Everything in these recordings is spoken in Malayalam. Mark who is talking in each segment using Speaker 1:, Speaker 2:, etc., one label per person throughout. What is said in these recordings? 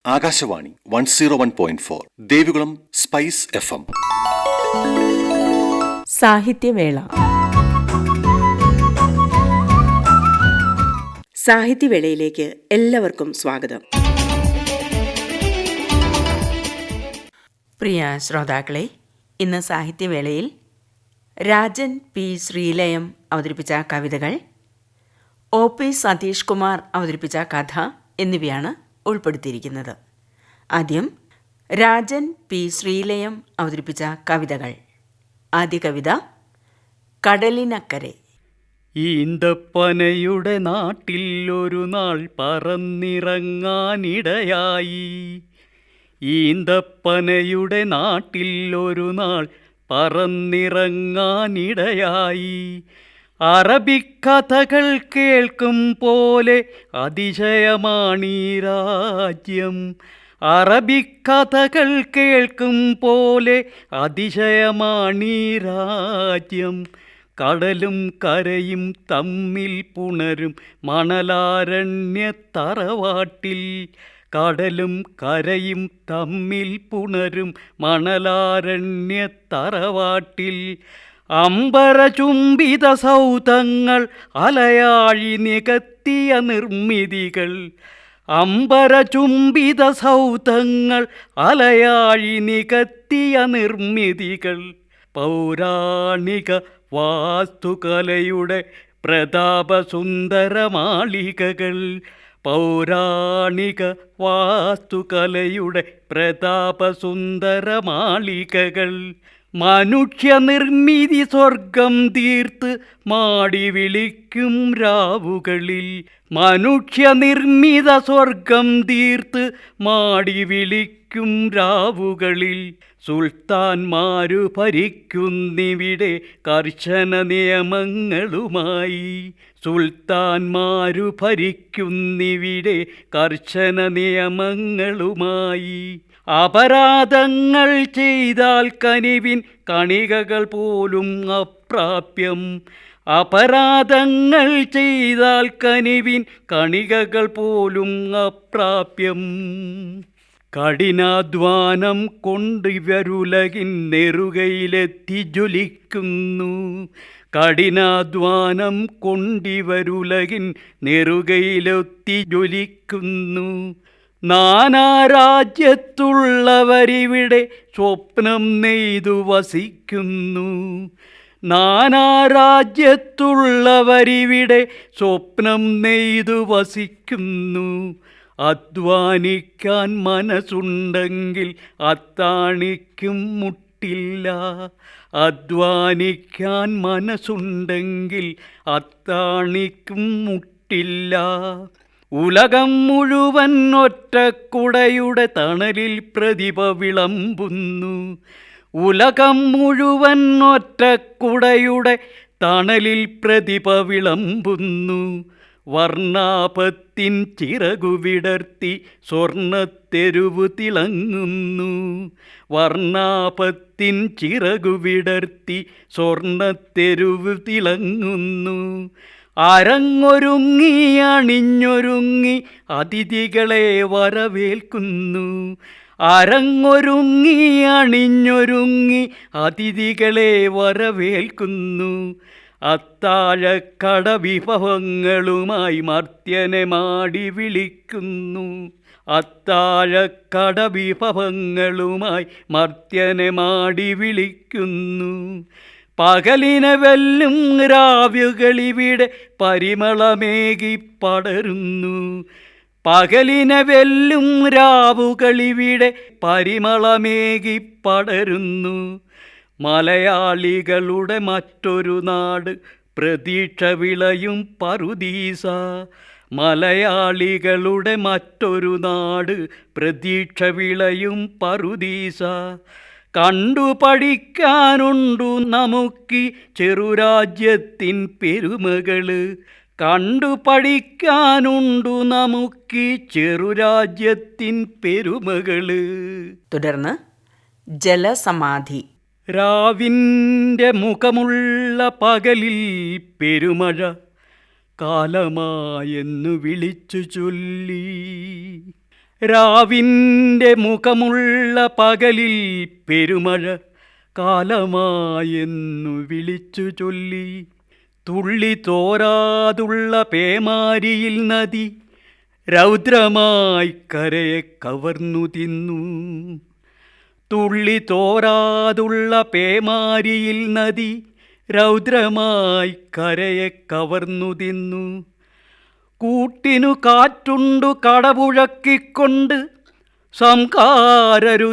Speaker 1: Akashvani 101.4 Devikulam spice FM.
Speaker 2: സാഹിത്യവേള. സാഹിത്യവേളയിലേക്ക് എല്ലാവർക്കും സ്വാഗതം. പ്രിയ ശ്രോതാക്കളെ, ഇന്ന് സാഹിത്യവേളയിൽ രാജൻ പി ശ്രീലയം അവതരിപ്പിച്ച കവിതകൾ, OP സതീഷ് കുമാർ അവതരിപ്പിച്ച കഥ എന്നിവയാണ് ഉൾപ്പെടുത്തിയിരിക്കുന്നത്. ആദ്യം രാജൻ പി ശ്രീലയം അവതരിപ്പിച്ച കവിതകൾ. ആദ്യ കവിത കടലിനക്കരെ.
Speaker 3: ഈന്തപ്പനയുടെ നാട്ടിൽ ഒരു നാൾ പറന്നിറങ്ങാനിടയായി. ഈന്തപ്പനയുടെ നാട്ടിൽ ഒരു നാൾ പറന്നിറങ്ങാനിടയായി. അറബിക്കഥകൾ കേൾക്കും പോലെ അതിശയമാണീ രാജ്യം. അറബിക്കഥകൾ കേൾക്കും പോലെ അതിശയമാണീ രാജ്യം. കടലും കരയും തമ്മിൽ പുണരും മണലാരണ്യത്തറവാട്ടിൽ. കടലും കരയും തമ്മിൽ പുണരും മണലാരണ്യത്തറവാട്ടിൽ. അമ്പരചുംബിത സൗധങ്ങൾ അലയാഴി നികത്തിയ നിർമ്മിതികൾ. അമ്പരചുംബിത സൗധങ്ങൾ അലയാഴി നികത്തിയ നിർമ്മിതികൾ. പൗരാണിക വാസ്തുകലയുടെ പ്രതാപസുന്ദരമാളികകൾ. പൗരാണിക വാസ്തുകലയുടെ പ്രതാപസുന്ദരമാളികകൾ. മനുഷ്യനിർമ്മിതി സ്വർഗം തീർത്ത് മാടി വിളിക്കും രാവുകളിൽ. മനുഷ്യനിർമ്മിത സ്വർഗം തീർത്ത് മാടി വിളിക്കും രാവുകളിൽ. സുൽത്താൻമാരു ഭരിക്കുന്നിവിടെ കർശന നിയമങ്ങളുമായി. സുൽത്താൻമാരു ഭരിക്കുന്നിവിടെ കർശന നിയമങ്ങളുമായി. അപരാധങ്ങൾ ചെയ്താൽ കനിവിൻ കണികകൾ പോലും അപ്രാപ്യം. അപരാധങ്ങൾ ചെയ്താൽ കനിവിൻ കണികകൾ പോലും അപ്രാപ്യം. കഠിനാധ്വാനം കൊണ്ടിവരുലകിൻ നെറുകയിലെത്തി ജ്വലിക്കുന്നു. കഠിനാധ്വാനം കൊണ്ടിവരുലകിൻ നെറുകയിലെത്തി ജ്വലിക്കുന്നു. നാനാരാജ്യത്തുള്ളവരിവിടെ സ്വപ്നം നെയ്തു വസിക്കുന്നു. നാനാരാജ്യത്തുള്ളവരിവിടെ സ്വപ്നം നെയ്തു വസിക്കുന്നു. അധ്വാനിക്കാൻ മനസ്സുണ്ടെങ്കിൽ അത്താണിക്കും മുട്ടില്ല. അധ്വാനിക്കാൻ മനസ്സുണ്ടെങ്കിൽ അത്താണിക്കും മുട്ടില്ല. ഉലകം മുഴുവൻ ഒറ്റക്കുടയുടെ തണലിൽ പ്രതിഭ വിളമ്പുന്നു. ഉലകം മുഴുവൻ ഒറ്റക്കുടയുടെ തണലിൽ പ്രതിഭ വിളമ്പുന്നു. വർണ്ണാപത്തിൻ ചിറകു വിടർത്തി സ്വർണ്ണത്തെരുവ് തിളങ്ങുന്നു. വർണ്ണാപത്തിൻ ചിറകു വിടർത്തി സ്വർണ്ണത്തെരുവ് തിളങ്ങുന്നു. അരങ്ങൊരുങ്ങി അണിഞ്ഞൊരുങ്ങി അതിഥികളെ വരവേൽക്കുന്നു. അരങ്ങൊരുങ്ങി അണിഞ്ഞൊരുങ്ങി അതിഥികളെ വരവേൽക്കുന്നു. അത്താഴക്കട വിഭവങ്ങളുമായി മർത്യനെ മാടി വിളിക്കുന്നു. അത്താഴക്കട വിഭവങ്ങളുമായി മർത്യനെ മാടി വിളിക്കുന്നു. പകലിനെ വെല്ലും രാവുകളിവിടെ പരിമളമേകി പടരുന്നു. പകലിനെ വെല്ലും രാവുകളിവിടെ പരിമളമേകി പടരുന്നു. മലയാളികളുടെ മറ്റൊരു നാട് പ്രതീക്ഷ വിളയും പറുദീസ. മലയാളികളുടെ മറ്റൊരു നാട് പ്രതീക്ഷ വിളയും പറുദീസ. കണ്ടു പഠിക്കാനുണ്ടു നമുക്കി ചെറുരാജ്യത്തിൻ പെരുമകള്. കണ്ടു പഠിക്കാനുണ്ടു നമുക്കി ചെറുരാജ്യത്തിൻ പെരുമകള്.
Speaker 2: തുടർന്ന് ജലസമാധി.
Speaker 3: രാവിൻ്റെ മുഖമുള്ള പകലിൽ പെരുമഴ കാലമായെന്നു വിളിച്ചു ചൊല്ലി. രാവിൻ്റെ മുഖമുള്ള പകലിൽ പെരുമഴ കാലമായെന്നു വിളിച്ചു ചൊല്ലി. തുള്ളി തോരാതുള്ള പേമാരിയിൽ നദി രൗദ്രമായി കരയെ കവർന്നു തിന്നു. തുള്ളി തോരാതുള്ള പേമാരിയിൽ നദി രൗദ്രമായി കരയെ കവർന്നു തിന്നു. കൂട്ടിനു കാറ്റുണ്ടു കടപുഴക്കിക്കൊണ്ട് സംകാരരുദ്രയായി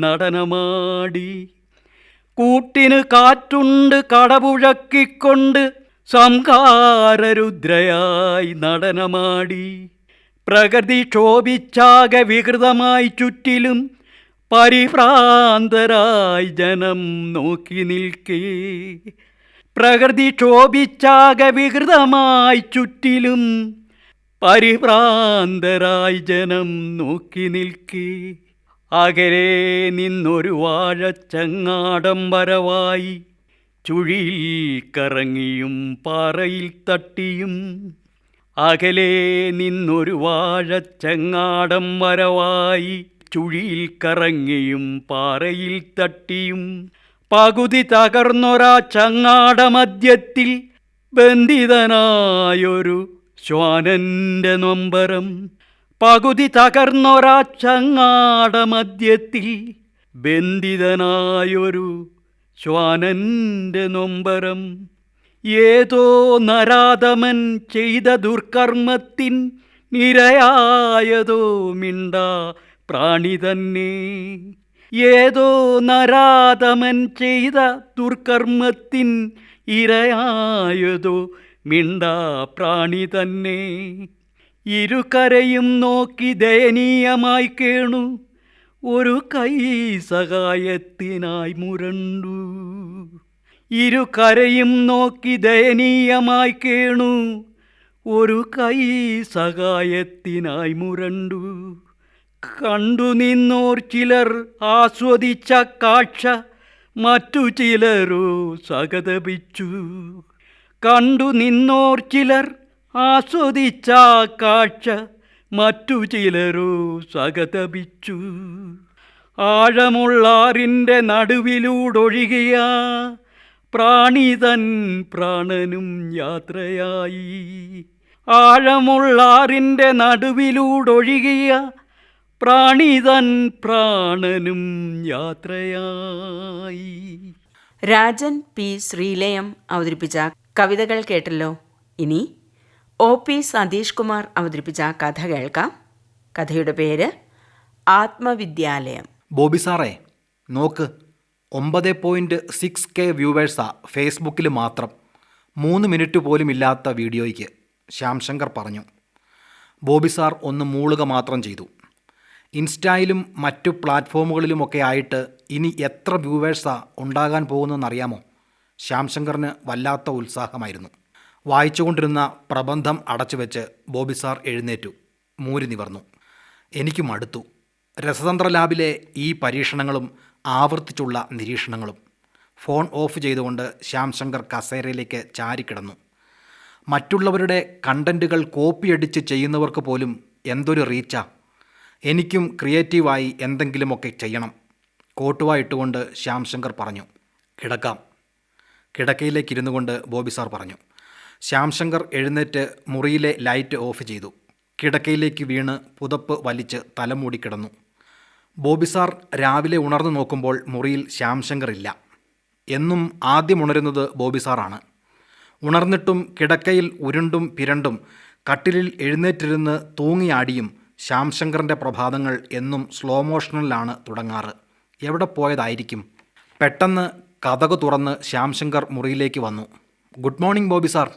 Speaker 3: നടനമാടി. കൂട്ടിനു കാറ്റുണ്ട് കടപുഴക്കിക്കൊണ്ട് സംകാരരുദ്രയായി നടനമാടി. പ്രകൃതി ക്ഷോഭിച്ചാകെ വികൃതമായി ചുറ്റിലും പരിഭ്രാന്തരായി ജനം നോക്കി നിൽക്കേ. പ്രകൃതി ക്ഷോഭിച്ചാകെ വികൃതമായി ചുറ്റിലും പരിഭ്രാന്തരായി ജനം നോക്കി നിൽക്കേ. അകലെ നിന്നൊരു വാഴച്ചങ്ങാടം വരവായി ചുഴിയിൽ കറങ്ങിയും പാറയിൽ തട്ടിയും. അകലെ നിന്നൊരു വാഴച്ചങ്ങാടം വരവായി ചുഴിയിൽ കറങ്ങിയും പാറയിൽ തട്ടിയും. പകുതി തകർന്നൊരാ ചങ്ങാടമധ്യത്തിൽ ബന്ധിതനായൊരു ശ്വാനന്റെ നൊമ്പരം. പകുതി തകർന്നൊരാ ചങ്ങാടമധ്യത്തിൽ ബന്ധിതനായൊരു ശ്വാനന്റെ നൊമ്പരം. ഏതോ നരാധമൻ ചെയ്ത ദുർക്കർമ്മത്തിൻ നിരയായതോ മിണ്ടാ പ്രാണി തന്നെ. ഏതോ നരാധമൻ ചെയ്ത ദുർക്കർമ്മത്തിൻ ഇരയായതോ മിണ്ടാ പ്രാണി തന്നെ. ഇരുകരയും നോക്കി ദയനീയമായി കേണു ഒരു കൈ സഹായത്തിനായി മുരണ്ടു. ഇരുകരയും നോക്കി ദയനീയമായി കേണു ഒരു കൈ സഹായത്തിനായി മുരണ്ടു. കണ്ടു നിന്നോർ ചിലർ ആസ്വദിച്ച കാഴ്ച മറ്റു ചിലരോ സഹതപിച്ചു. കണ്ടു നിന്നോർ ചിലർ ആസ്വദിച്ച കാഴ്ച മറ്റു ചിലരോ സഹതപിച്ചു. ആഴമുള്ളാറിൻ്റെ നടുവിലൂടൊഴുകിയ പ്രാണിതൻ പ്രാണനും യാത്രയായി. ആഴമുള്ളാറിൻ്റെ നടുവിലൂടൊഴുകിയ പ്രാണിതൻ പ്രാണനും യാത്രയായി.
Speaker 2: രാജൻ പി ശ്രീലയം അവതരിപ്പിച്ച കവിതകൾ കേട്ടല്ലോ. ഇനി OP സതീഷ് കുമാർ അവതരിപ്പിച്ച കഥ കേൾക്കാം. കഥയുടെ പേര് ആത്മവിദ്യാലയം.
Speaker 4: ബോബി സാറേ നോക്ക്, 9.6K വ്യൂവേഴ്സാ ഫേസ്ബുക്കിൽ മാത്രം. 3 മിനിറ്റ് പോലും ഇല്ലാത്ത വീഡിയോയ്ക്ക് ശ്യാംശങ്കർ പറഞ്ഞു. ബോബി സാർ ഒന്ന് മൂളുക മാത്രം ചെയ്തു. ഇൻസ്റ്റായിലും മറ്റു പ്ലാറ്റ്ഫോമുകളിലുമൊക്കെ ആയിട്ട് ഇനി എത്ര വ്യൂവേഴ്സാ ഉണ്ടാകാൻ പോകുന്നതെന്നറിയാമോ? ശ്യാംശങ്കറിന് വല്ലാത്ത ഉത്സാഹമായിരുന്നു. വായിച്ചുകൊണ്ടിരുന്ന പ്രബന്ധം അടച്ചുവെച്ച് ബോബി സാർ എഴുന്നേറ്റു, മൂരി നിവർന്നു. എനിക്ക് മടുത്തു. രസതന്ത്ര ലാബിലെ ഈ പരീക്ഷണങ്ങളും ആവർത്തിച്ചുള്ള നിരീക്ഷണങ്ങളും. ഫോൺ ഓഫ് ചെയ്തുകൊണ്ട് ശ്യാംശങ്കർ കസേരയിലേക്ക് ചാരിക്കിടന്നു. മറ്റുള്ളവരുടെ കണ്ടൻറ്റുകൾ കോപ്പിയടിച്ച് ചെയ്യുന്നവർക്ക് പോലും എന്തൊരു റീച്ചാ. എനിക്കും ക്രിയേറ്റീവായി എന്തെങ്കിലുമൊക്കെ ചെയ്യണം. കോട്ടുവായിട്ടുകൊണ്ട് ശ്യാംശങ്കർ പറഞ്ഞു. കിടക്കാം. കിടക്കയിലേക്ക് ഇരുന്നു കൊണ്ട് ബോബി സാർ പറഞ്ഞു. ശ്യാംശങ്കർ എഴുന്നേറ്റ് മുറിയിലെ ലൈറ്റ് ഓഫ് ചെയ്തു. കിടക്കയിലേക്ക് വീണ് പുതപ്പ് വലിച്ച് തലമൂടി കിടന്നു. ബോബി സാർ രാവിലെ ഉണർന്നു നോക്കുമ്പോൾ മുറിയിൽ ശ്യാംശങ്കർ ഇല്ല. എന്നും ആദ്യം ഉണരുന്നത് ബോബി സാറാണ്. ഉണർന്നിട്ടും കിടക്കയിൽ ഉരുണ്ടും പിരണ്ടും കട്ടിലിൽ എഴുന്നേറ്റിരുന്ന് തൂങ്ങിയാടിയും ശ്യാംശങ്കറിൻ്റെ പ്രഭാതങ്ങൾ എന്നും സ്ലോ മോഷനിലാണ് തുടങ്ങാറ്. എവിടെ പോയതായിരിക്കും? പെട്ടെന്ന് കതക് തുറന്ന് ശ്യാംശങ്കർ മുറിയിലേക്ക് വന്നു. Good morning Bobby sir.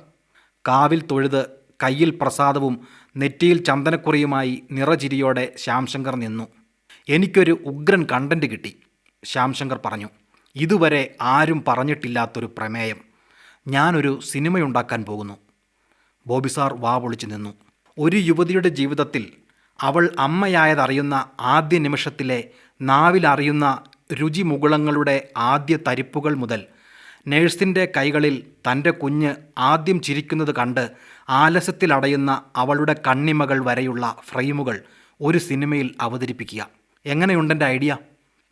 Speaker 4: കാവിൽ തൊഴുത് കയ്യിൽ പ്രസാദവും നെറ്റിയിൽ ചന്ദനക്കുറിയുമായി നിറചിരിയോടെ ശ്യാംശങ്കർ നിന്നു. എനിക്കൊരു ഉഗ്രൻ കണ്ടൻറ്റ് കിട്ടി, ശ്യാംശങ്കർ പറഞ്ഞു. ഇതുവരെ ആരും പറഞ്ഞിട്ടില്ലാത്തൊരു പ്രമേയം. ഞാനൊരു സിനിമയുണ്ടാക്കാൻ പോകുന്നു. ബോബി സാർ വാ പൊളിച്ചു നിന്നു. ഒരു യുവതിയുടെ ജീവിതത്തിൽ അവൾ അമ്മയായതറിയുന്ന ആദ്യ നിമിഷത്തിലെ നാവിലറിയുന്ന രുചിമുകുളങ്ങളുടെ ആദ്യ തരിപ്പുകൾ മുതൽ നേഴ്സിൻ്റെ കൈകളിൽ തൻ്റെ കുഞ്ഞ് ആദ്യം ചിരിക്കുന്നത് കണ്ട് ആലസ്യത്തിലടയുന്ന അവളുടെ കണ്ണിമകൾ വരെയുള്ള ഫ്രെയിമുകൾ ഒരു സിനിമയിൽ അവതരിപ്പിക്കുക. എങ്ങനെയുണ്ടെൻ്റെ ഐഡിയ?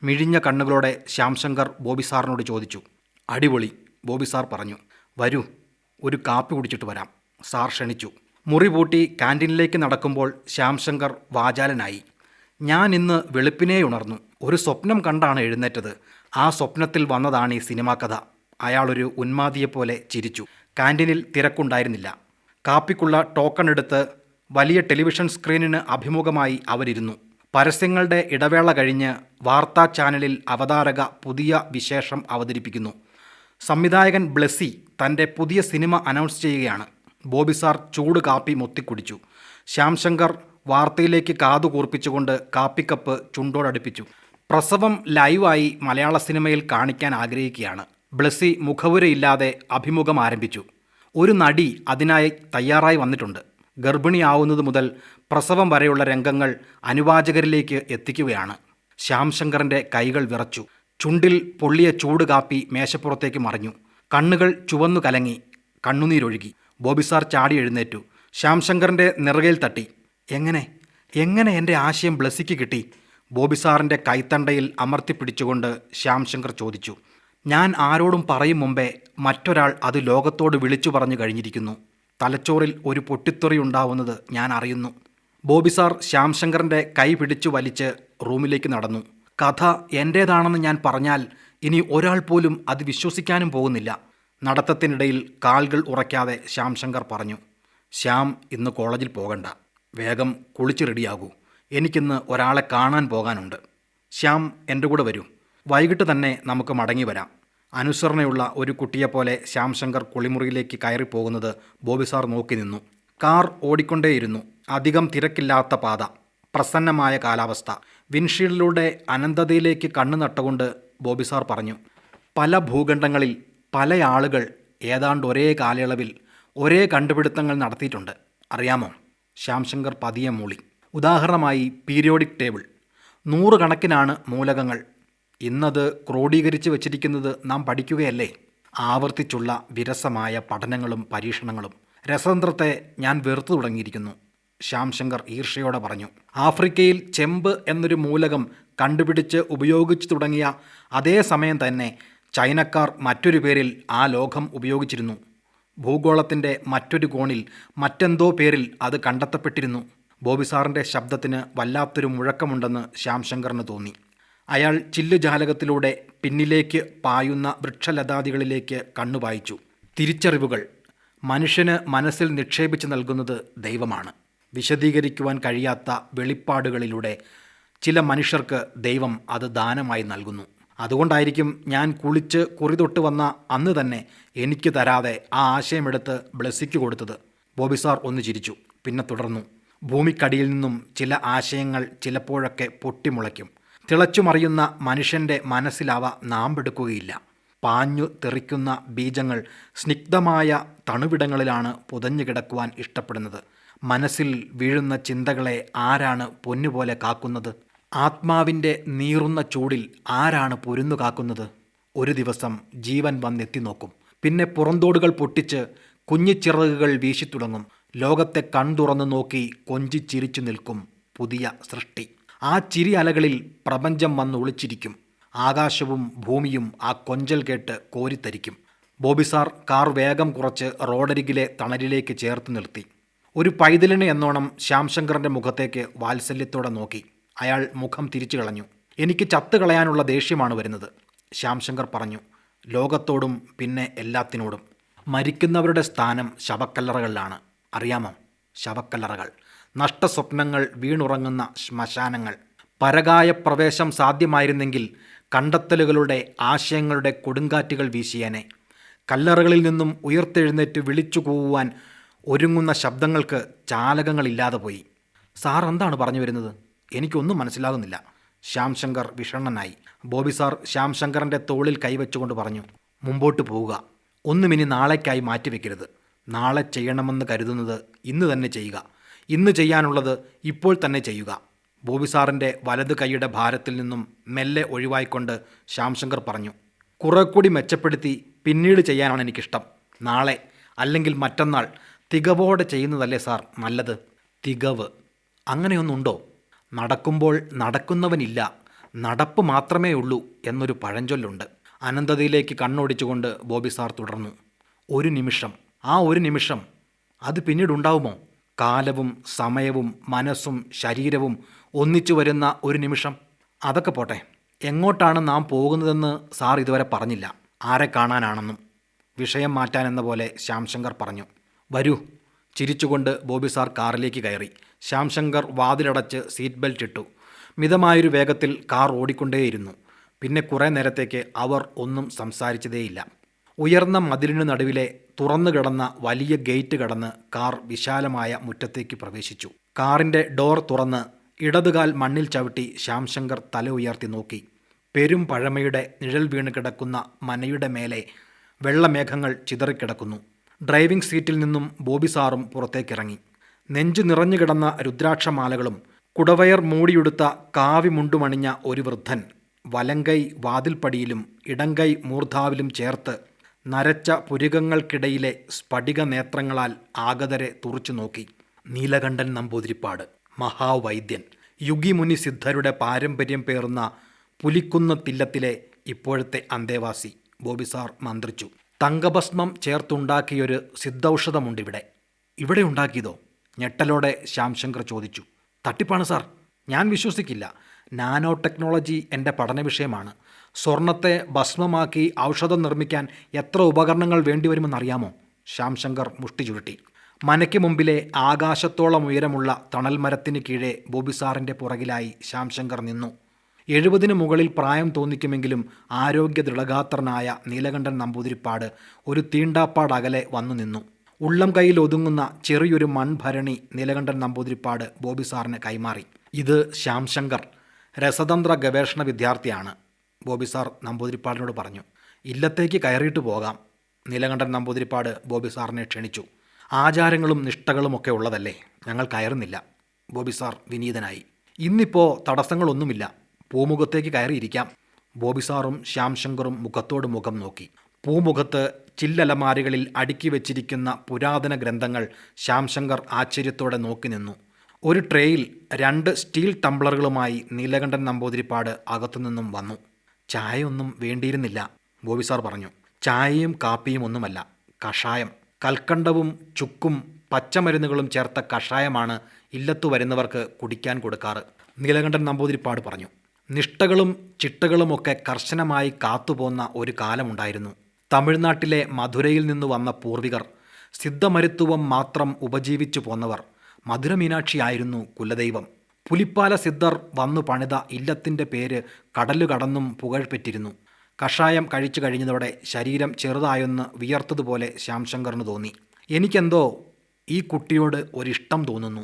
Speaker 4: മിഴിഞ്ഞ കണ്ണുകളോടെ ശ്യാംശങ്കർ ബോബി സാറിനോട് ചോദിച്ചു. അടിപൊളി, ബോബി സാർ പറഞ്ഞു. വരൂ, ഒരു കാപ്പി കുടിച്ചിട്ട് വരാം, സാർ ക്ഷണിച്ചു. മുറി പൂട്ടി ക്യാൻറ്റീനിലേക്ക് നടക്കുമ്പോൾ ശ്യാംശങ്കർ വാചാലനായി. ഞാൻ ഇന്ന് വെളുപ്പിനേ ഉണർന്നു. ഒരു സ്വപ്നം കണ്ടാണ് എഴുന്നേറ്റത്. ആ സ്വപ്നത്തിൽ വന്നതാണ് ഈ സിനിമാ കഥ. അയാളൊരു ഉന്മാദിയെപ്പോലെ ചിരിച്ചു. ക്യാൻറ്റീനിൽ തിരക്കുണ്ടായിരുന്നില്ല. കാപ്പിക്കുള്ള ടോക്കൺ എടുത്ത് വലിയ ടെലിവിഷൻ സ്ക്രീനിന് അഭിമുഖമായി അവരിരുന്നു. പരസ്യങ്ങളുടെ ഇടവേള കഴിഞ്ഞ് വാർത്താ ചാനലിൽ അവതാരക പുതിയ വിശേഷം അവതരിപ്പിക്കുന്നു. സംവിധായകൻ ബ്ലെസ്സി തൻ്റെ പുതിയ സിനിമ അനൗൺസ് ചെയ്യുകയാണ്. ബോബി സാർ ചൂട് കാപ്പി മൊത്തിക്കുടിച്ചു. ശ്യാംശങ്കർ വാർത്തയിലേക്ക് കാതു കൂർപ്പിച്ചുകൊണ്ട് കാപ്പിക്കപ്പ് ചുണ്ടോടടുപ്പിച്ചു. പ്രസവം ലൈവായി മലയാള സിനിമയിൽ കാണിക്കാൻ ആഗ്രഹിക്കുകയാണ്. ബ്ലെസ്സി മുഖവുരയില്ലാതെ അഭിമുഖം ആരംഭിച്ചു. ഒരു നടി അതിനായി തയ്യാറായി വന്നിട്ടുണ്ട്. ഗർഭിണിയാവുന്നത് മുതൽ പ്രസവം വരെയുള്ള രംഗങ്ങൾ അനുവാചകരിലേക്ക് എത്തിക്കുകയാണ്. ശ്യാംശങ്കറിൻ്റെ കൈകൾ വിറച്ചു. ചുണ്ടിൽ പൊള്ളിയ ചൂട് കാപ്പി മേശപ്പുറത്തേക്ക് മറിഞ്ഞു. കണ്ണുകൾ ചുവന്നു കലങ്ങി. കണ്ണുനീരൊഴുകി. ബോബി സാർ ചാടി എഴുന്നേറ്റു. ശ്യാംശങ്കറിൻ്റെ നിറകയിൽ തട്ടി. എങ്ങനെ എൻ്റെ ആശയം ബ്ലെസ്സിക്ക് കിട്ടി? ബോബി സാറിൻ്റെ കൈത്തണ്ടയിൽ അമർത്തിപ്പിടിച്ചുകൊണ്ട് ശ്യാംശങ്കർ ചോദിച്ചു. ഞാൻ ആരോടും പറയും മുമ്പേ മറ്റൊരാൾ അത് ലോകത്തോട് വിളിച്ചു പറഞ്ഞു കഴിഞ്ഞിരിക്കുന്നു. തലച്ചോറിൽ ഒരു പൊട്ടിത്തെറി ഉണ്ടാവുന്നത് ഞാൻ അറിയുന്നു. ബോബി സാർ ശ്യാംശങ്കറിൻ്റെ കൈ പിടിച്ചു വലിച്ച് റൂമിലേക്ക് നടന്നു. കഥ എൻ്റേതാണെന്ന് ഞാൻ പറഞ്ഞാൽ ഇനി ഒരാൾ പോലും അത് വിശ്വസിക്കാനും പോകുന്നില്ല. നടത്തത്തിനിടയിൽ കാൽകൾ ഉറയ്ക്കാതെ ശ്യാംശങ്കർ പറഞ്ഞു. ശ്യാം ഇന്ന് കോളേജിൽ പോകണ്ട. വേഗം കുളിച്ച് റെഡിയാകൂ. എനിക്കിന്ന് ഒരാളെ കാണാൻ പോകാനുണ്ട്. ശ്യാം എൻ്റെ കൂടെ വരൂ. വൈകിട്ട് തന്നെ നമുക്ക് മടങ്ങി വരാം. അനുസരണയുള്ള ഒരു കുട്ടിയെപ്പോലെ ശ്യാംശങ്കർ കുളിമുറിയിലേക്ക് കയറിപ്പോകുന്നത് ബോബി സാർ നോക്കി നിന്നു. കാർ ഓടിക്കൊണ്ടേയിരുന്നു. അധികം തിരക്കില്ലാത്ത പാത, പ്രസന്നമായ കാലാവസ്ഥ. വിൻഷീൽഡിലൂടെ അനന്തതയിലേക്ക് കണ്ണു നട്ടുകൊണ്ട് ബോബി സാർ പറഞ്ഞു. പല ഭൂഖണ്ഡങ്ങളിൽ പല ആളുകൾ ഏതാണ്ട് ഒരേ കാലയളവിൽ ഒരേ കണ്ടുപിടുത്തങ്ങൾ നടത്തിയിട്ടുണ്ട്. അറിയാമോ? ശ്യാംശങ്കർ പതിയെ മൂളി. ഉദാഹരണമായി പീരിയോഡിക് ടേബിൾ. 100 കണക്കിനാണ് മൂലകങ്ങൾ. ഇന്നത് ക്രോഡീകരിച്ച് വച്ചിരിക്കുന്നത് നാം പഠിക്കുകയല്ലേ? ആവർത്തിച്ചുള്ള വിരസമായ പഠനങ്ങളും പരീക്ഷണങ്ങളും. രസതന്ത്രത്തെ ഞാൻ വെറുത്തു തുടങ്ങിയിരിക്കുന്നു, ശ്യാംശങ്കർ ഈർഷ്യയോടെ പറഞ്ഞു. ആഫ്രിക്കയിൽ ചെമ്പ് എന്നൊരു മൂലകം കണ്ടുപിടിച്ച് ഉപയോഗിച്ചു തുടങ്ങിയ അതേ സമയം തന്നെ ചൈനക്കാർ മറ്റൊരു പേരിൽ ആ ലോകം ഉപയോഗിച്ചിരുന്നു. ഭൂഗോളത്തിൻ്റെ മറ്റൊരു കോണിൽ മറ്റെന്തോ പേരിൽ അത് കണ്ടെത്തപ്പെട്ടിരുന്നു. ബോബി സാറിൻ്റെ ശബ്ദത്തിന് വല്ലാത്തൊരു മുഴക്കമുണ്ടെന്ന് ശ്യാംശങ്കറിന് തോന്നി. അയാൾ ചില്ലുജാലകത്തിലൂടെ പിന്നിലേക്ക് പായുന്ന വൃക്ഷലതാദികളിലേക്ക് കണ്ണുപായിച്ചു. തിരിച്ചറിവുകൾ മനുഷ്യന് മനസ്സിൽ നിക്ഷേപിച്ച് നൽകുന്നത് ദൈവമാണ്. വിശദീകരിക്കുവാൻ കഴിയാത്ത വെളിപ്പാടുകളിലൂടെ ചില മനുഷ്യർക്ക് ദൈവം അത് ദാനമായി നൽകുന്നു. അതുകൊണ്ടായിരിക്കും ഞാൻ കുളിച്ച് കുറി തൊട്ട് വന്ന അന്ന് തന്നെ എനിക്ക് തരാതെ ആ ആശയമെടുത്ത് ബ്ലെസ്സിക്ക് കൊടുത്തത്. ബോബി സാർ ഒന്ന് ചിരിച്ചു. പിന്നെ തുടർന്നു. ഭൂമിക്കടിയിൽ നിന്നും ചില ആശയങ്ങൾ ചിലപ്പോഴൊക്കെ പൊട്ടിമുളയ്ക്കും. തിളച്ചുമറിയുന്ന മനുഷ്യൻ്റെ മനസ്സിലവ നാമ്പെടുക്കുകയില്ല. പാഞ്ഞു തെറിക്കുന്ന ബീജങ്ങൾ സ്നിഗ്ധമായ തണുവിടങ്ങളിലാണ് പുതഞ്ഞു കിടക്കുവാൻ ഇഷ്ടപ്പെടുന്നത്. മനസ്സിൽ വീഴുന്ന ചിന്തകളെ ആരാണ് പൊന്നുപോലെ കാക്കുന്നത്? ആത്മാവിൻ്റെ നീറുന്ന ചൂടിൽ ആരാണ് പൊരുന്നു കാക്കുന്നത്? ഒരു ദിവസം ജീവൻ വന്നെത്തി നോക്കും. പിന്നെ പുറന്തോടുകൾ പൊട്ടിച്ച് കുഞ്ഞിച്ചിറകുകൾ വീശിത്തുടങ്ങും. ലോകത്തെ കൺതുറന്നു നോക്കി കൊഞ്ചിച്ചിരിച്ചു നിൽക്കും പുതിയ സൃഷ്ടി. ആ ചിരി അലകളിൽ പ്രപഞ്ചം വന്ന് ഒളിച്ചിരിക്കും. ആകാശവും ഭൂമിയും ആ കൊഞ്ചൽ കേട്ട് കോരിത്തരിക്കും. ബോബി സാർ കാർ വേഗം കുറച്ച് റോഡരികിലെ തണലിലേക്ക് ചേർത്ത് നിർത്തി. ഒരു പൈതലിന് എന്നോണം ശ്യാംശങ്കറിൻ്റെ മുഖത്തേക്ക് വാത്സല്യത്തോടെ നോക്കി. അയാൾ മുഖം തിരിച്ചു കളഞ്ഞു. എനിക്ക് ചത്തുകളയാനുള്ള ദേഷ്യമാണ് വരുന്നത്, ശ്യാംശങ്കർ പറഞ്ഞു. ലോകത്തോടും പിന്നെ എല്ലാത്തിനോടും. മരിക്കുന്നവരുടെ സ്ഥാനം ശവക്കല്ലറകളിലാണ്. അറിയാമോ? ശവക്കല്ലറകൾ, നഷ്ടസ്വപ്നങ്ങൾ വീണുറങ്ങുന്ന ശ്മശാനങ്ങൾ. പരകായ പ്രവേശം സാധ്യമായിരുന്നെങ്കിൽ കണ്ടെത്തലുകളുടെ ആശയങ്ങളുടെ കൊടുങ്കാറ്റുകൾ വീശിയേനെ. കല്ലറകളിൽ നിന്നും ഉയർത്തെഴുന്നേറ്റ് വിളിച്ചു കൂവുവാൻ ഒരുങ്ങുന്ന ശബ്ദങ്ങൾക്ക് ചാലകങ്ങളില്ലാതെ പോയി. സാർ എന്താണ് പറഞ്ഞു വരുന്നത്? എനിക്കൊന്നും മനസ്സിലാകുന്നില്ല. ശ്യാംശങ്കർ വിഷണ്ണനായി. ബോബി സാർ ശ്യാംശങ്കറിൻ്റെ തോളിൽ കൈവച്ചുകൊണ്ട് പറഞ്ഞു. മുമ്പോട്ട് പോവുക. ഒന്നുമിനി നാളേക്കായി മാറ്റിവെക്കരുത്. നാളെ ചെയ്യണമെന്ന് കരുതുന്നത് ഇന്ന് തന്നെ ചെയ്യുക. ഇന്ന് ചെയ്യാനുള്ളത് ഇപ്പോൾ തന്നെ ചെയ്യുക. ബോബി സാറിൻ്റെ വലത് കൈയുടെ ഭാരത്തിൽ നിന്നും മെല്ലെ ഒഴിവായിക്കൊണ്ട് ശ്യാംശങ്കർ പറഞ്ഞു. കുറേക്കൂടി മെച്ചപ്പെടുത്തി പിന്നീട് ചെയ്യാനാണ് എനിക്കിഷ്ടം. നാളെ അല്ലെങ്കിൽ മറ്റന്നാൾ തികവോടെ ചെയ്യുന്നതല്ലേ സാർ നല്ലത്? തികവ് അങ്ങനെയൊന്നുണ്ടോ? നടക്കുമ്പോൾ നടക്കുന്നവനില്ല, നടപ്പ് മാത്രമേ ഉള്ളൂ എന്നൊരു പഴഞ്ചൊല്ലുണ്ട്. അനന്തതയിലേക്ക് കണ്ണോടിച്ചുകൊണ്ട് ബോബി സാർ തുടർന്നു. ഒരു നിമിഷം, ആ ഒരു നിമിഷം, അത് പിന്നീടുണ്ടാവുമോ? കാലവും സമയവും മനസ്സും ശരീരവും ഒന്നിച്ചു വരുന്ന ഒരു നിമിഷം. അതൊക്കെ പോട്ടെ, എങ്ങോട്ടാണ് നാം പോകുന്നതെന്ന് സാർ ഇതുവരെ പറഞ്ഞില്ല. ആരെ കാണാനാണെന്നും. വിഷയം മാറ്റാനെന്ന പോലെ ശ്യാംശങ്കർ പറഞ്ഞു. വരൂ. ചിരിച്ചുകൊണ്ട് ബോബി സാർ കാറിലേക്ക് കയറി. ശ്യാംശങ്കർ വാതിലടച്ച് സീറ്റ് ബെൽറ്റ് ഇട്ടു. മിതമായൊരു വേഗത്തിൽ കാർ ഓടിക്കൊണ്ടേയിരുന്നു. പിന്നെ കുറേ നേരത്തേക്ക് അവർ ഒന്നും സംസാരിച്ചതേയില്ല. ഉയർന്ന മതിലിനു നടുവിലെ തുറന്നു കിടന്ന വലിയ ഗേറ്റ് കടന്ന് കാർ വിശാലമായ മുറ്റത്തേക്ക് പ്രവേശിച്ചു. കാറിൻ്റെ ഡോർ തുറന്ന് ഇടതുകാൽ മണ്ണിൽ ചവിട്ടി ശ്യാംശങ്കർ തല ഉയർത്തി നോക്കി. പെരും പഴമയുടെ നിഴൽ വീണ് കിടക്കുന്ന മനയുടെ മേലെ വെള്ളമേഘങ്ങൾ ചിതറിക്കിടക്കുന്നു. ഡ്രൈവിംഗ് സീറ്റിൽ നിന്നും ബോബി സാറും പുറത്തേക്കിറങ്ങി. നെഞ്ചു നിറഞ്ഞു കിടന്ന രുദ്രാക്ഷമാലകളും കുടവയർ മൂടിയുടുത്ത കാവി മുണ്ടുമണിഞ്ഞ ഒരു വൃദ്ധൻ വലങ്കൈ വാതിൽപ്പടിയിലും ഇടങ്കൈ മൂർധാവിലും ചേർത്ത് നരച്ച പുരികങ്ങൾക്കിടയിലെ സ്ഫടിക നേത്രങ്ങളാൽ ആഗതരെ തുറച്ചു നോക്കി. നീലകണ്ഠൻ നമ്പൂതിരിപ്പാട്, മഹാവൈദ്യൻ, യുഗിമുനി സിദ്ധരുടെ പാരമ്പര്യം പേറുന്ന പുലിക്കുന്ന് തില്ലത്തിലെ ഇപ്പോഴത്തെ അന്തേവാസി. ബോബി സാർ മന്ത്രിച്ചു. തങ്കഭസ്മം ചേർത്തുണ്ടാക്കിയൊരു സിദ്ധൌഷധമുണ്ടിവിടെ. ഇവിടെ ഉണ്ടാക്കിയതോ? ഞെട്ടലോടെ ശ്യാംശങ്കർ ചോദിച്ചു. തട്ടിപ്പാണ് സാർ, ഞാൻ വിശ്വസിക്കില്ല. നാനോ ടെക്നോളജി എൻ്റെ പഠന വിഷയമാണ്. സ്വർണത്തെ ഭസ്മമാക്കി ഔഷധം നിർമ്മിക്കാൻ എത്ര ഉപകരണങ്ങൾ വേണ്ടിവരുമെന്നറിയാമോ? ശ്യാംശങ്കർ മുഷ്ടി ചുരുട്ടി. മനയ്ക്ക് മുമ്പിലെ ആകാശത്തോളം ഉയരമുള്ള തണൽ മരത്തിന് കീഴെ ബോബി സാറിൻ്റെ പുറകിലായി ശ്യാംശങ്കർ നിന്നു. 70 മുകളിൽ പ്രായം തോന്നിക്കുമെങ്കിലും ആരോഗ്യ ദൃഢഗാത്രനായ നീലകണ്ഠൻ നമ്പൂതിരിപ്പാട് ഒരു തീണ്ടാപ്പാടകലെ വന്നു നിന്നു. ഉള്ളം കൈയിൽ ഒതുങ്ങുന്ന ചെറിയൊരു മൺഭരണി നീലകണ്ഠൻ നമ്പൂതിരിപ്പാട് ബോബി സാറിന് കൈമാറി. ഇത് ശ്യാംശങ്കർ, രസതന്ത്ര ഗവേഷണ വിദ്യാർത്ഥിയാണ്, ബോബി സാർ നമ്പൂതിരിപ്പാടിനോട് പറഞ്ഞു. ഇല്ലത്തേക്ക് കയറിയിട്ട് പോകാം. നീലകണ്ഠൻ നമ്പൂതിരിപ്പാട് ബോബി സാറിനെ ക്ഷണിച്ചു. ആചാരങ്ങളും നിഷ്ഠകളുമൊക്കെ ഉള്ളതല്ലേ, ഞങ്ങൾ കയറുന്നില്ല. ബോബി സാർ വിനീതനായി. ഇന്നിപ്പോൾ തടസ്സങ്ങളൊന്നുമില്ല, പൂമുഖത്തേക്ക് കയറിയിരിക്കാം. ബോബി സാറും ശ്യാംശങ്കറും മുഖത്തോട് മുഖം നോക്കി. പൂമുഖത്ത് ചില്ലലമാരികളിൽ അടുക്കി വെച്ചിരിക്കുന്ന പുരാതന ഗ്രന്ഥങ്ങൾ ശ്യാംശങ്കർ ആശ്ചര്യത്തോടെ നോക്കി നിന്നു. ഒരു ട്രേയിൽ 2 സ്റ്റീൽ ടംബ്ലറുകളുമായി നീലകണ്ഠൻ നമ്പൂതിരിപ്പാട് അകത്തുനിന്നും വന്നു. ചായയൊന്നും വേണ്ടിയിരുന്നില്ല, ബോബി സാർ പറഞ്ഞു. ചായയും കാപ്പിയും ഒന്നുമല്ല, കഷായം. കൽക്കണ്ടവും ചുക്കും പച്ചമരുന്നുകളും ചേർത്ത കഷായമാണ് ഇല്ലത്തു വരുന്നവർക്ക് കുടിക്കാൻ കൊടുക്കാറ്, നീലകണ്ഠൻ നമ്പൂതിരിപ്പാട് പറഞ്ഞു. നിഷ്ഠകളും ചിട്ടകളുമൊക്കെ കർശനമായി കാത്തുപോന്ന ഒരു കാലമുണ്ടായിരുന്നു. തമിഴ്നാട്ടിലെ മധുരയിൽ നിന്ന് വന്ന പൂർവികർ, സിദ്ധമരുത്തുവം മാത്രം ഉപജീവിച്ചു പോന്നവർ. മധുര മീനാക്ഷിയായിരുന്നു കുലദൈവം. പുലിപ്പാല സിദ്ധർ വന്നു പണിത ഇല്ലത്തിൻ്റെ പേര് കടലു കടന്നും പുകഴ്പെറ്റിരുന്നു. കഷായം കഴിച്ചു കഴിഞ്ഞതോടെ ശരീരം ചെറുതായൊന്ന് വിയർത്തതുപോലെ ശ്യാംശങ്കറിന് തോന്നി. എനിക്കെന്തോ ഈ കുട്ടിയോട് ഒരിഷ്ടം തോന്നുന്നു,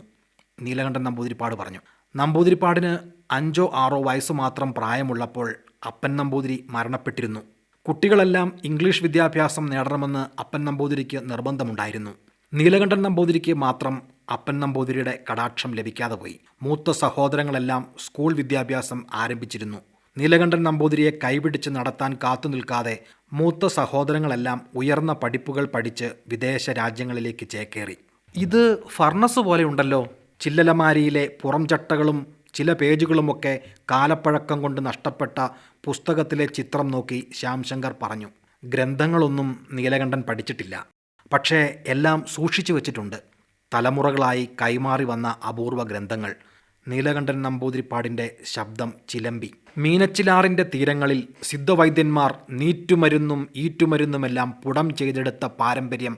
Speaker 4: നീലകണ്ഠൻ നമ്പൂതിരിപ്പാട് പറഞ്ഞു. നമ്പൂതിരിപ്പാടിന് 5 or 6 വയസ്സ് മാത്രം പ്രായമുള്ളപ്പോൾ അപ്പൻ നമ്പൂതിരി മരണപ്പെട്ടിരുന്നു. കുട്ടികളെല്ലാം ഇംഗ്ലീഷ് വിദ്യാഭ്യാസം നേടണമെന്ന് അപ്പൻ നമ്പൂതിരിക്ക് നിർബന്ധമുണ്ടായിരുന്നു. നീലകണ്ഠൻ നമ്പൂതിരിക്ക് മാത്രം അപ്പൻ നമ്പൂതിരിയുടെ കടാക്ഷം ലഭിക്കാതെ പോയി. മൂത്ത സഹോദരങ്ങളെല്ലാം സ്കൂൾ വിദ്യാഭ്യാസം ആരംഭിച്ചിരുന്നു. നീലകണ്ഠൻ നമ്പൂതിരിയെ കൈപിടിച്ച് നടത്താൻ കാത്തു നിൽക്കാതെ മൂത്ത സഹോദരങ്ങളെല്ലാം ഉയർന്ന പഠിപ്പുകൾ പഠിച്ച് വിദേശ രാജ്യങ്ങളിലേക്ക് ചേക്കേറി. ഇത് ഫർണസ് പോലെയുണ്ടല്ലോ. ചില്ലലമാരിയിലെ പുറംചട്ടകളും ചില പേജുകളുമൊക്കെ കാലപ്പഴക്കം കൊണ്ട് നഷ്ടപ്പെട്ട പുസ്തകത്തിലെ ചിത്രം നോക്കി ശ്യാംശങ്കർ പറഞ്ഞു. ഗ്രന്ഥങ്ങളൊന്നും നീലകണ്ഠൻ പഠിച്ചിട്ടില്ല, പക്ഷേ എല്ലാം സൂക്ഷിച്ചു വച്ചിട്ടുണ്ട്. തലമുറകളായി കൈമാറി വന്ന അപൂർവ ഗ്രന്ഥങ്ങൾ. നീലകണ്ഠൻ നമ്പൂതിരിപ്പാടിൻ്റെ ശബ്ദം ചിലമ്പി. മീനച്ചിലാറിൻ്റെ തീരങ്ങളിൽ സിദ്ധവൈദ്യന്മാർ നീറ്റുമരുന്നും ഈറ്റുമരുന്നുമെല്ലാം പുടം ചെയ്തെടുത്ത പാരമ്പര്യം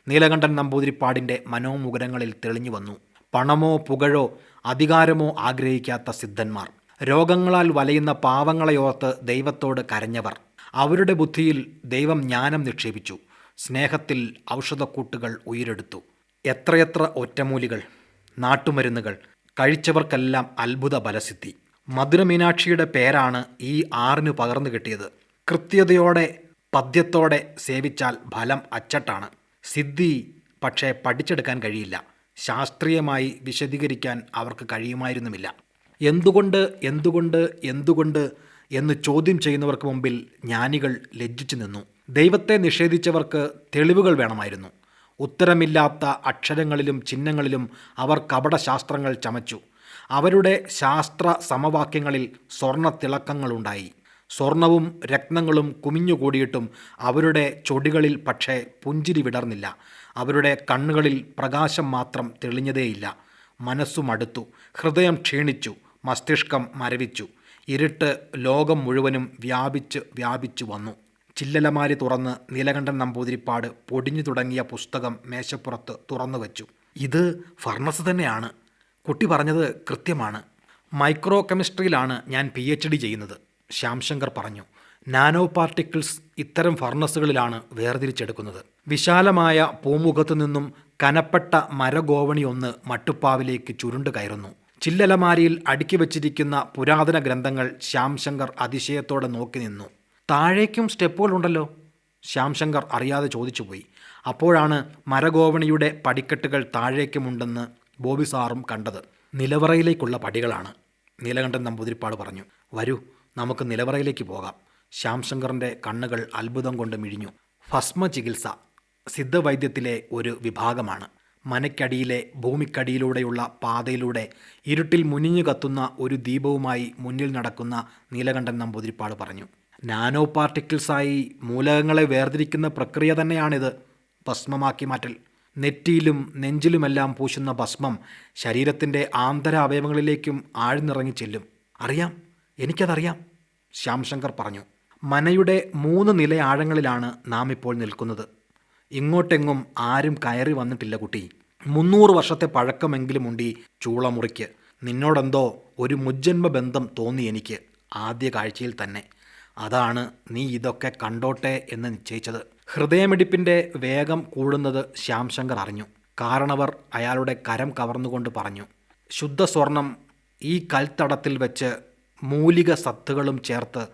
Speaker 4: നീലകണ്ഠൻ നമ്പൂതിരിപ്പാടിൻ്റെ മനോമുകുരങ്ങളിൽ തെളിഞ്ഞു വന്നു. പണമോ പുകഴോ അധികാരമോ ആഗ്രഹിക്കാത്ത സിദ്ധന്മാർ, രോഗങ്ങളാൽ വലയുന്ന പാവങ്ങളെയോർത്ത് ദൈവത്തോട് കരഞ്ഞവർ. അവരുടെ ബുദ്ധിയിൽ ദൈവം ജ്ഞാനം നിക്ഷേപിച്ചു. സ്നേഹത്തിൽ ഔഷധക്കൂട്ടുകൾ ഉയിരെടുത്തു. എത്രയെത്ര ഒറ്റമൂലികൾ, നാട്ടുമരുന്നുകൾ, കഴിച്ചവർക്കെല്ലാം അത്ഭുത ബലസിദ്ധി. മധുരമീനാക്ഷിയുടെ പേരാണ് ഈ 6 പകർന്നു കിട്ടിയത്. കൃത്യതയോടെ പദ്യത്തോടെ സേവിച്ചാൽ ഫലം അച്ചട്ടാണ്. സിദ്ധി പക്ഷേ പഠിച്ചെടുക്കാൻ കഴിയില്ല. ശാസ്ത്രീയമായി വിശദീകരിക്കാൻ അവർക്ക് കഴിയുമായിരുന്നുമില്ല. എന്തുകൊണ്ട് എന്ന് ചോദ്യം ചെയ്യുന്നവർക്ക് മുമ്പിൽ ജ്ഞാനികൾ ലജ്ജിച്ചു നിന്നു. ദൈവത്തെ നിഷേധിച്ചവർക്ക് തെളിവുകൾ വേണമായിരുന്നു. ഉത്തരമില്ലാത്ത അക്ഷരങ്ങളിലും ചിഹ്നങ്ങളിലും അവർ കപടശാസ്ത്രങ്ങൾ ചമച്ചു. അവരുടെ ശാസ്ത്ര സമവാക്യങ്ങളിൽ സ്വർണ്ണത്തിളക്കങ്ങളുണ്ടായി. സ്വർണവും രത്നങ്ങളും കുമിഞ്ഞുകൂടിയിട്ടും അവരുടെ ചൊടികളിൽ പക്ഷേ പുഞ്ചിരി വിടർന്നില്ല. അവരുടെ കണ്ണുകളിൽ പ്രകാശം മാത്രം തെളിഞ്ഞതേയില്ല. മനസ്സു മടുത്തു, ഹൃദയം ക്ഷീണിച്ചു, മസ്തിഷ്കം മരവിച്ചു. ഇരുട്ട് ലോകം മുഴുവനും വ്യാപിച്ചു വന്നു. ചില്ലലമാരി തുറന്ന് നീലകണ്ഠൻ നമ്പൂതിരിപ്പാട് പൊടിഞ്ഞു തുടങ്ങിയ പുസ്തകം മേശപ്പുറത്ത് തുറന്നു വച്ചു. ഇത് ഫർണസ് തന്നെയാണ്. കുട്ടി പറഞ്ഞത് കൃത്യമാണ്. മൈക്രോ കെമിസ്ട്രിയിലാണ് ഞാൻ PhD ചെയ്യുന്നത്, ശ്യാംശങ്കർ പറഞ്ഞു. നാനോ പാർട്ടിക്കിൾസ് ഇത്തരം ഫർണസുകളിലാണ് വേർതിരിച്ചെടുക്കുന്നത്. വിശാലമായ പൂമുഖത്തു നിന്നും കനപ്പെട്ട മരഗോവണി ഒന്ന് മട്ടുപ്പാവിലേക്ക് ചുരുണ്ടു കയറുന്നു. ചില്ലലമാരിയിൽ അടുക്കി വച്ചിരിക്കുന്ന പുരാതന ഗ്രന്ഥങ്ങൾ ശ്യാംശങ്കർ അതിശയത്തോടെ നോക്കി നിന്നു. താഴേക്കും സ്റ്റെപ്പുകളുണ്ടല്ലോ, ശ്യാംശങ്കർ അറിയാതെ ചോദിച്ചുപോയി. അപ്പോഴാണ് മരഗോവണിയുടെ പടിക്കെട്ടുകൾ താഴേക്കുമുണ്ടെന്ന് ബോബി സാറും കണ്ടത്. നിലവറയിലേക്കുള്ള പടികളാണ്, നീലകണ്ഠൻ നമ്പൂതിരിപ്പാട് പറഞ്ഞു. വരൂ, നമുക്ക് നിലവറയിലേക്ക് പോകാം. ശ്യാംശങ്കറിൻ്റെ കണ്ണുകൾ അത്ഭുതം കൊണ്ട് മിഴിഞ്ഞു. ഭസ്മ ചികിത്സ സിദ്ധവൈദ്യത്തിലെ ഒരു വിഭാഗമാണ്. മനയ്ക്കടിയിലെ ഭൂമിക്കടിയിലൂടെയുള്ള പാതയിലൂടെ ഇരുട്ടിൽ മുനിഞ്ഞു കത്തുന്ന ഒരു ദീപവുമായി മുന്നിൽ നടക്കുന്ന നീലകണ്ഠൻ നമ്പൂതിരിപ്പാട് പറഞ്ഞു. നാനോ പാർട്ടിക്കിൾസായി മൂലകങ്ങളെ വേർതിരിക്കുന്ന പ്രക്രിയ തന്നെയാണിത്, ഭസ്മമാക്കി മാറ്റൽ. നെറ്റിയിലും നെഞ്ചിലുമെല്ലാം പൂശുന്ന ഭസ്മം ശരീരത്തിൻ്റെ ആന്തര അവയവങ്ങളിലേക്കും ആഴ്ന്നിറങ്ങി ചെല്ലും. അറിയാം, എനിക്കതറിയാം, ശ്യാംശങ്കർ പറഞ്ഞു. മനയുടെ 3 നില ആഴങ്ങളിലാണ് നാം ഇപ്പോൾ നിൽക്കുന്നത്. ഇങ്ങോട്ടെങ്ങും ആരും കയറി വന്നിട്ടില്ല കുട്ടി. 300 വർഷത്തെ പഴക്കമെങ്കിലുമുണ്ട് ഈ ചൂളമുറിക്ക്. നിന്നോടെന്തോ ഒരു മുജ്ജന്മ ബന്ധം തോന്നി എനിക്ക് ആദ്യ കാഴ്ചയിൽ തന്നെ. അതാണ് നീ ഇതൊക്കെ കണ്ടോട്ടെ എന്ന് നിശ്ചയിച്ചത്. ഹൃദയമിടിപ്പിൻ്റെ വേഗം കൂടുന്നത് ശ്യാംശങ്കർ അറിഞ്ഞു. കാരണവർ അയാളുടെ കരം കവർന്നുകൊണ്ട് പറഞ്ഞു. ശുദ്ധ സ്വർണം ഈ കൽത്തടത്തിൽ വെച്ച് മൂലിക സത്തുകളും ചേർത്ത്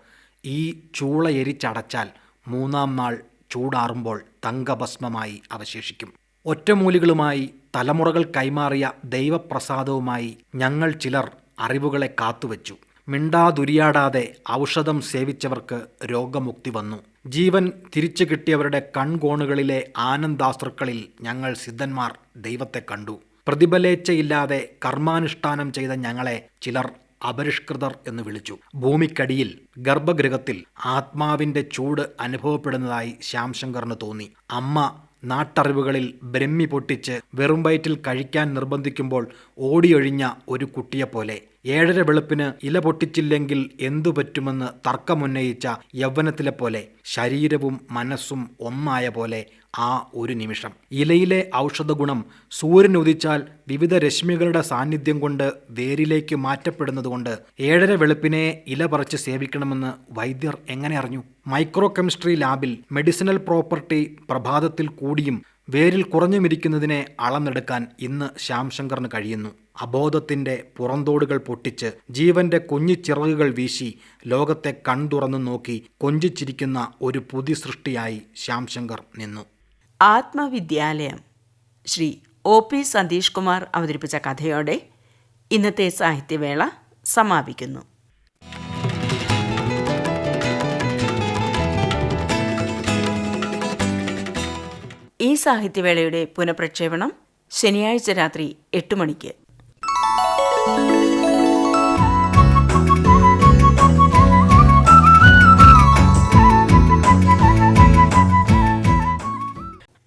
Speaker 4: ഈ ചൂള എരിച്ചടച്ചാൽ 3-ാം നാൾ ചൂടാറുമ്പോൾ തങ്കഭസ്മമായി അവശേഷിക്കും. ഒറ്റമൂലികളുമായി തലമുറകൾ കൈമാറിയ ദൈവപ്രസാദവുമായി ഞങ്ങൾ ചിലർ അറിവുകളെ കാത്തുവച്ചു. മിണ്ടാതുരിയാടാതെ ഔഷധം സേവിച്ചവർക്ക് രോഗമുക്തി വന്നു. ജീവൻ തിരിച്ചു കിട്ടിയവരുടെ കൺകോണുകളിലെ ആനന്ദാശ്രുക്കളിൽ ഞങ്ങൾ സിദ്ധന്മാർ ദൈവത്തെ കണ്ടു. പ്രതിഫലേച്ഛയില്ലാതെ കർമാനുഷ്ഠാനം ചെയ്ത ഞങ്ങളെ ചിലർ അപരിഷ്കൃതർ എന്ന് വിളിച്ചു. ഭൂമിക്കടിയിൽ ഗർഭഗൃഹത്തിൽ ആത്മാവിൻ്റെ ചൂട് അനുഭവപ്പെടുന്നതായി ശ്യാംശങ്കറിന് തോന്നി. അമ്മ നാട്ടറിവുകളിൽ ബ്രഹ്മി പൊട്ടിച്ച് വെറും വയറ്റിൽ കഴിക്കാൻ നിർബന്ധിക്കുമ്പോൾ ഓടിയൊഴിഞ്ഞ ഒരു കുട്ടിയെപ്പോലെ 7:30 വെളുപ്പിന് ഇല പൊട്ടിച്ചില്ലെങ്കിൽ എന്തു പറ്റുമെന്ന് തർക്കമുന്നയിച്ച യൗവനത്തിലെ പോലെ ശരീരവും മനസ്സും ഒന്നായ പോലെ ആ ഒരു നിമിഷം. ഇലയിലെ ഔഷധഗുണം സൂര്യൻ ഉദിച്ചാൽ വിവിധ രശ്മികളുടെ സാന്നിധ്യം കൊണ്ട് വേരിലേക്ക് മാറ്റപ്പെടുന്നതുകൊണ്ട് 7:30 വെളുപ്പിനെ ഇല പറിച്ച് സേവിക്കണമെന്ന് വൈദ്യർ എങ്ങനെ അറിഞ്ഞു? മൈക്രോ കെമിസ്ട്രി ലാബിൽ മെഡിസിനൽ പ്രോപ്പർട്ടി പ്രഭാതത്തിൽ കൂടിയും വേരിൽ കുറഞ്ഞുമിരിക്കുന്നതിനെ അളന്നെടുക്കാൻ ഇന്ന് ശ്യാംശങ്കറിന് കഴിയുന്നു. അബോധത്തിൻ്റെ പുറന്തോടുകൾ പൊട്ടിച്ച് ജീവന്റെ കുഞ്ഞു ചിറകുകൾ വീശി ലോകത്തെ കൺതുറന്നു നോക്കി കൊഞ്ചിച്ചിരിക്കുന്ന ഒരു പുതിയ സൃഷ്ടിയായി ശ്യാംശങ്കർ നിന്നു.
Speaker 2: ആത്മവിദ്യാലയം ശ്രീ OP സതീഷ് കുമാർ അവതരിപ്പിച്ച കഥയോടെ ഇന്നത്തെ സാഹിത്യവേള സമാപിക്കുന്നു. ഈ സാഹിത്യവേളയുടെ പുനഃപ്രക്ഷേപണം ശനിയാഴ്ച രാത്രി 8 മണിക്ക്.